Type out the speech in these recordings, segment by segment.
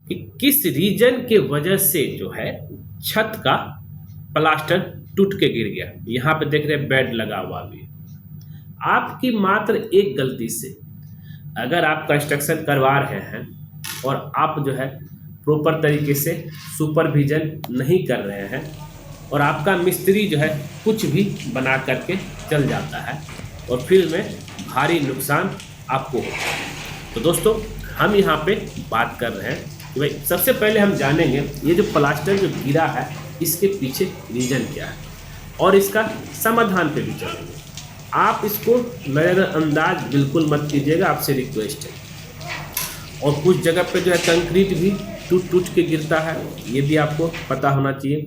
कि किस रीजन के वजह से जो है छत का प्लास्टर टूट के गिर गया। यहाँ पे देख रहे हैं बेड लगा हुआ भी। आपकी मात्र एक गलती से अगर आप कंस्ट्रक्शन करवा रहे हैं और आप जो है प्रॉपर तरीके से सुपरविजन नहीं कर रहे हैं और आपका मिस्त्री जो है कुछ भी बना करके चल जाता है और फिर में भारी नुकसान आपको होता है। तो दोस्तों हम यहाँ पे बात कर रहे हैं कि भाई सबसे पहले हम जानेंगे ये जो प्लास्टर जो गिरा है इसके पीछे रीजन क्या है और इसका समाधान पे भी चलेंगे। आप इसको नज़रअंदाज बिल्कुल मत कीजिएगा, आपसे रिक्वेस्ट है। और कुछ जगह पे जो है कंक्रीट भी टूट टूट के गिरता है, ये भी आपको पता होना चाहिए।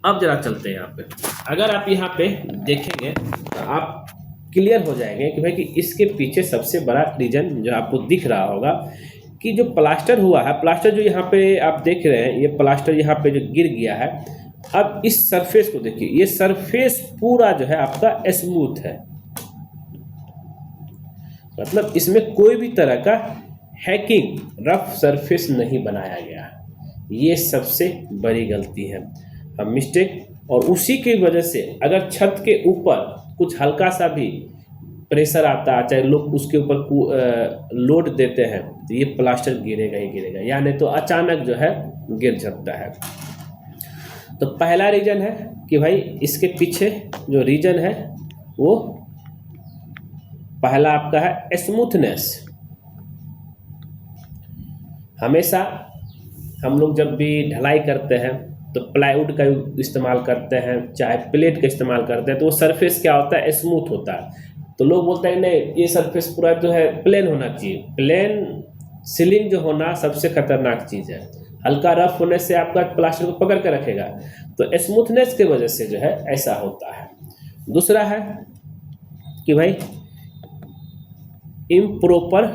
अब जरा चलते हैं यहाँ पे। अगर आप यहाँ पे देखेंगे तो आप क्लियर हो जाएंगे कि भाई कि इसके पीछे सबसे बड़ा रीजन जो आपको दिख रहा होगा कि जो प्लास्टर हुआ है, प्लास्टर जो यहाँ पे आप देख रहे हैं, ये प्लास्टर यहाँ पे जो गिर गया है, अब इस सरफेस को देखिए, ये सरफेस पूरा जो है आपका स्मूथ है, मतलब इसमें कोई भी तरह का हैकिंग रफ सरफेस नहीं बनाया गया। ये सबसे बड़ी गलती है, हम मिस्टेक। और उसी की वजह से अगर छत के ऊपर कुछ हल्का सा भी प्रेशर आता है, चाहे लोग उसके ऊपर लोड देते हैं, तो ये प्लास्टर गिरेगा ही गिरेगा, या नहीं तो अचानक जो है गिर सकता है। तो पहला रीजन है कि भाई इसके पीछे जो रीजन है वो पहला आपका है स्मूथनेस। हमेशा हम लोग जब भी ढलाई करते हैं तो प्लाईवुड का इस्तेमाल करते हैं, चाहे प्लेट का इस्तेमाल करते हैं, तो वो सरफेस क्या होता है, स्मूथ होता है। तो लोग बोलते हैं नहीं, ये सरफेस पूरा जो है प्लेन होना चाहिए। प्लेन सीलिंग जो होना सबसे खतरनाक चीज़ है। हल्का रफ होने से आपका प्लास्टर को पकड़ के रखेगा, तो स्मूथनेस की वजह से जो है ऐसा होता है। दूसरा है कि भाई इम्प्रॉपर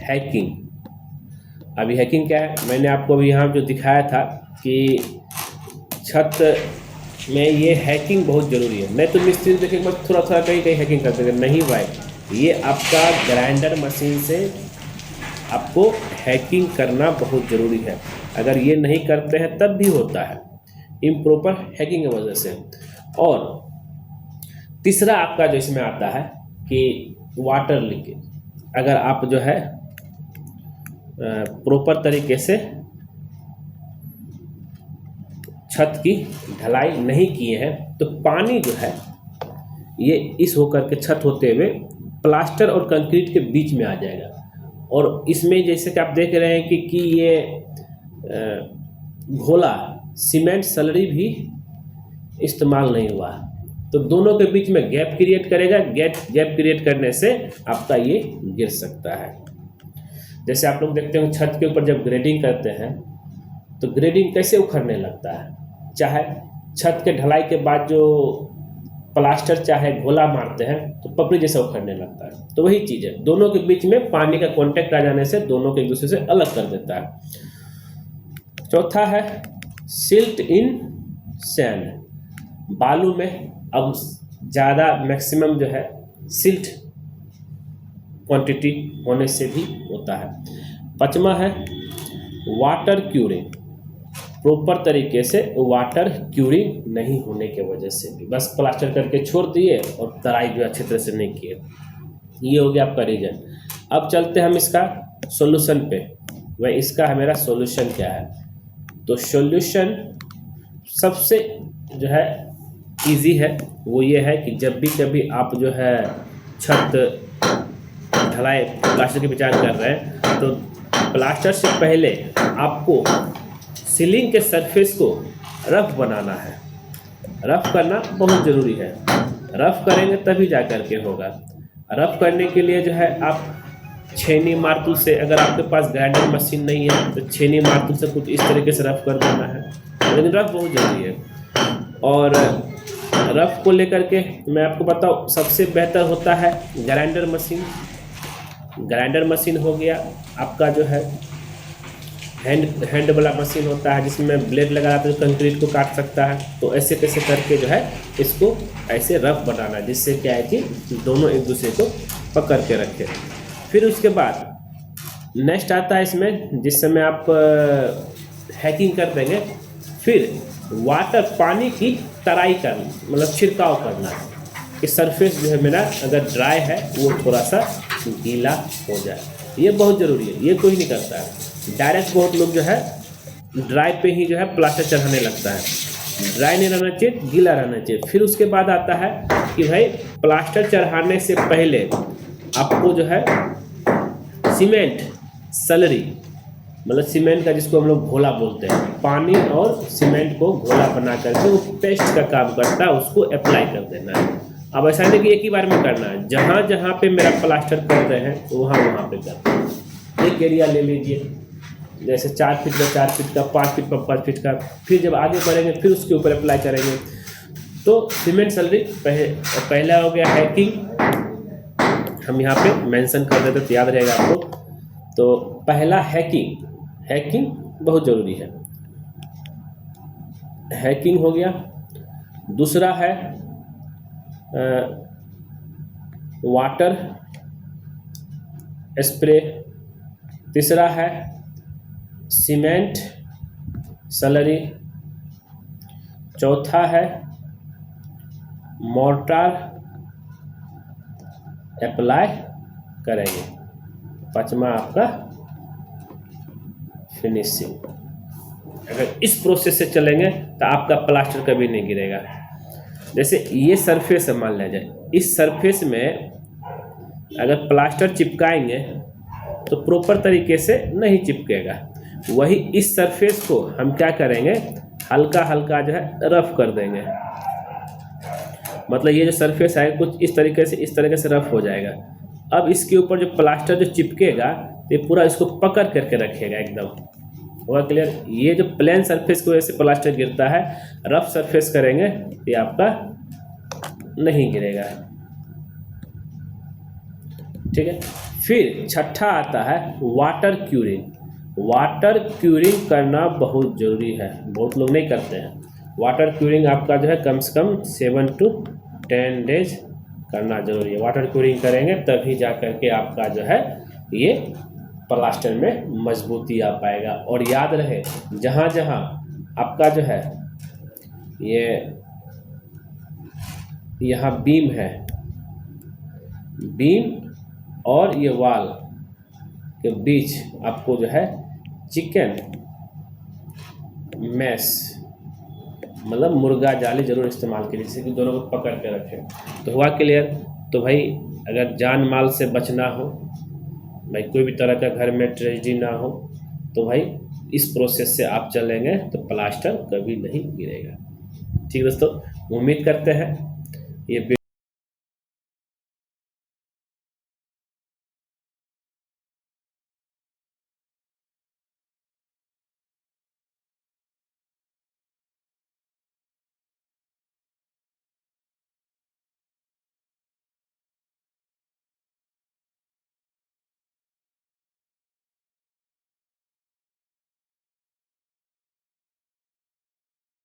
हैकिंग। अभी हैकिंग क्या है, मैंने आपको अभी यहाँ जो दिखाया था कि छत में ये हैकिंग बहुत ज़रूरी है। नहीं तो मिस्त्री देखेंगे बस थोड़ा थोड़ा कहीं कहीं हैकिंग करते हैं, नहीं भाई, ये आपका ग्राइंडर मशीन से आपको हैकिंग करना बहुत ज़रूरी है। अगर ये नहीं करते हैं तब भी होता है इम्प्रॉपर हैकिंग की वजह से। और तीसरा आपका जो इसमें आता है कि वाटर लीकेज। अगर आप जो है प्रॉपर तरीके से छत की ढलाई नहीं किए हैं तो पानी जो है ये इस होकर के छत होते हुए प्लास्टर और कंक्रीट के बीच में आ जाएगा। और इसमें जैसे कि आप देख रहे हैं कि ये घोला सीमेंट स्लरी भी इस्तेमाल नहीं हुआ, तो दोनों के बीच में गैप क्रिएट करेगा। गैप क्रिएट करने से आपका ये गिर सकता है। जैसे आप लोग देखते हैं छत के ऊपर जब ग्रेडिंग करते हैं तो ग्रेडिंग कैसे उखड़ने लगता है, चाहे छत के ढलाई के बाद जो प्लास्टर चाहे घोला मारते हैं तो पपड़ी जैसा उखड़ने लगता है। तो वही चीज़ है, दोनों के बीच में पानी का कांटेक्ट आ जाने से दोनों को एक दूसरे से अलग कर देता है। चौथा है सिल्ट इन सैंड। बालू में अब ज़्यादा मैक्सिमम जो है सिल्ट क्वांटिटी होने से भी होता है। पांचवा है वाटर क्यूरिंग। प्रॉपर तरीके से वाटर क्यूरिंग नहीं होने के वजह से भी, बस प्लास्टर करके छोड़ दिए और तराई जो अच्छी तरह से नहीं किए। ये हो गया आपका रीजन। अब चलते हैं हम इसका सॉल्यूशन पे। वह इसका है मेरा सॉल्यूशन क्या है, तो सॉल्यूशन सबसे जो है इजी है, वो ये है कि जब भी कभी आप जो है छत ढलाई प्लास्टर की विचार कर रहे हैं तो प्लास्टर से पहले आपको सीलिंग के सरफेस को रफ बनाना है। रफ करना बहुत ज़रूरी है, रफ करेंगे तभी जा कर के होगा। रफ करने के लिए जो है आप छेनी मार्तुल से, अगर आपके पास ग्राइंडर मशीन नहीं है तो छेनी मार्तुल से कुछ इस तरीके से रफ कर देना है, लेकिन रफ बहुत ज़रूरी है। और रफ को लेकर के मैं आपको बताऊँ सबसे बेहतर होता है ग्राइंडर मशीन। ग्राइंडर मशीन हो गया आपका जो है हैंड वाला मशीन होता है जिसमें ब्लेड लगा रहता है जो कंक्रीट को काट सकता है। तो ऐसे कैसे करके जो है इसको ऐसे रफ बनाना है जिससे क्या है कि दोनों एक दूसरे को पकड़ के रखें। फिर उसके बाद नेक्स्ट आता है इसमें, जिस समय आप हैकिंग कर देंगे, फिर वाटर पानी की तराई करना, मतलब छिड़काव करना कि सरफेस जो है मेरा अगर ड्राई है वो थोड़ा सा गीला हो जाए। ये बहुत ज़रूरी है, ये कोई नहीं करता है। डायरेक्ट बहुत लोग जो है ड्राई पे ही जो है प्लास्टर चढ़ाने लगता है। ड्राई नहीं रहना चाहिए, गीला रहना चाहिए। फिर उसके बाद आता है कि भाई प्लास्टर चढ़ाने से पहले आपको जो है सीमेंट स्लरी, मतलब सीमेंट का जिसको हम लोग घोला बोलते हैं, पानी और सीमेंट को घोला बना करके वो पेस्ट का काम करता है, उसको अप्लाई कर देना है। अब ऐसा नहीं कि एक ही बार में करना है, जहाँ जहाँ पे मेरा प्लास्टर कर रहे हैं वहाँ वहाँ पे करना है। एक एरिया ले लीजिए, जैसे 4 फीट का 4 फीट का, 5 फीट का 5 फीट का, फिर जब आगे बढ़ेंगे फिर उसके ऊपर अप्लाई करेंगे। तो सीमेंट स्लरी पहला हो गया हैकिंग, हम यहाँ पे मेंशन कर देते तो याद रहेगा आपको। तो पहला हैकिंग बहुत ज़रूरी है, हैकिंग हो गया। दूसरा है वाटर स्प्रे। तीसरा है सीमेंट स्लरी। चौथा है मोर्टार अप्लाई करेंगे। पांचवा आपका फिनिशिंग। अगर इस प्रोसेस से चलेंगे तो आपका प्लास्टर कभी नहीं गिरेगा। जैसे ये सरफेस है, मान लिया जाए, इस सरफेस में अगर प्लास्टर चिपकाएंगे तो प्रॉपर तरीके से नहीं चिपकेगा। वही इस सरफेस को हम क्या करेंगे, हल्का हल्का जो है रफ कर देंगे। मतलब ये जो सरफेस है कुछ इस तरीके से रफ हो जाएगा। अब इसके ऊपर जो प्लास्टर जो चिपकेगा तो ये पूरा इसको पकड़ करके रखेगा एकदम। हुआ क्लियर? ये जो प्लेन सरफेस की वजह से प्लास्टर गिरता है, रफ सरफेस करेंगे तो ये आपका नहीं गिरेगा। ठीक है। फिर छठा आता है वाटर क्यूरिंग। वाटर क्यूरिंग करना बहुत ज़रूरी है, बहुत लोग नहीं करते हैं। वाटर क्यूरिंग आपका जो है कम से कम 7 to 10 डेज करना जरूरी है। वाटर क्यूरिंग करेंगे तभी जा करके आपका जो है ये प्लास्टर में मजबूती आ पाएगा। और याद रहे, जहाँ जहाँ आपका जो है ये यहाँ बीम है, बीम और ये वाल के बीच आपको जो है चिकन मैश, मतलब मुर्गा जाली जरूर इस्तेमाल कीजिए, जिससे कि दोनों को पकड़ के रखें। तो हुआ क्लियर? तो भाई अगर जान माल से बचना हो, भाई कोई भी तरह का घर में ट्रेजेडी ना हो, तो भाई इस प्रोसेस से आप चलेंगे तो प्लास्टर कभी नहीं गिरेगा। ठीक दोस्तों, उम्मीद करते हैं ये